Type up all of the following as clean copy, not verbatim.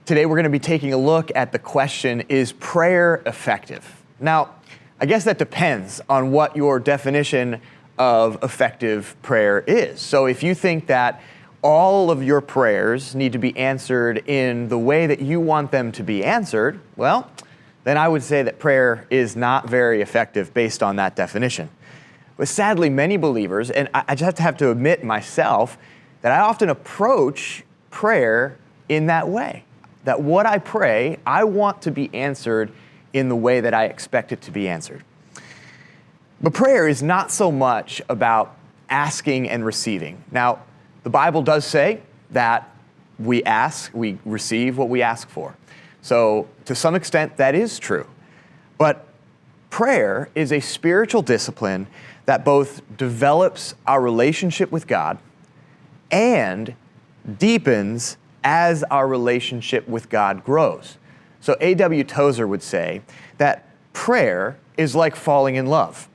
Today we're going to be taking a look at the question, is prayer effective? Now, I guess that depends on what your definition of effective prayer is. So if you think that all of your prayers need to be answered in the way that you want them to be answered, well, then I would say that prayer is not very effective based on that definition. But sadly, many believers, and I just have to admit myself, that I often approach prayer in that way. That what I pray, I want to be answered in the way that I expect it to be answered. But prayer is not so much about asking and receiving. Now, the Bible does say that we receive what we ask for. So to some extent, that is true. But prayer is a spiritual discipline that both develops our relationship with God and deepens as our relationship with God grows. So A.W. Tozer would say that prayer is like falling in love.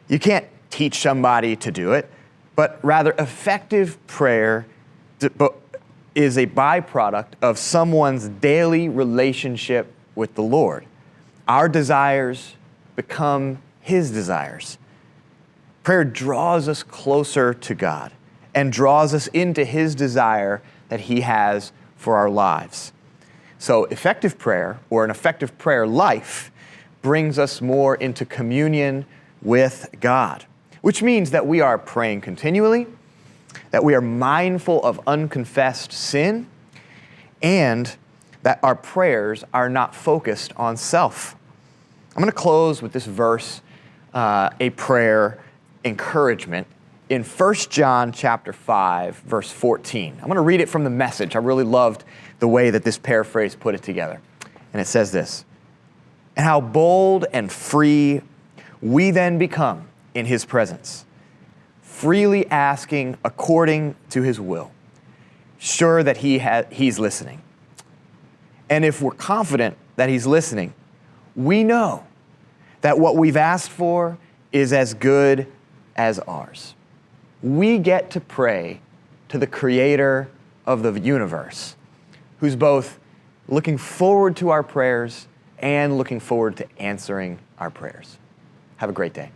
You can't teach somebody to do it, but rather effective prayer is a byproduct of someone's daily relationship with the Lord. Our desires become His desires. Prayer draws us closer to God and draws us into His desire that He has for our lives. So effective prayer, or an effective prayer life, brings us more into communion with God, which means that we are praying continually, that we are mindful of unconfessed sin, and that our prayers are not focused on self. I'm going to close with this verse, a prayer encouragement in 1 John chapter 5, verse 14. I'm going to read it from the Message. I really loved the way that this paraphrase put it together. And it says this, "And how bold and free we then become in His presence, freely asking according to His will, sure that He's listening. And if we're confident that He's listening, we know that what we've asked for is as good as ours." We get to pray to the Creator of the universe, who's both looking forward to our prayers and looking forward to answering our prayers. Have a great day.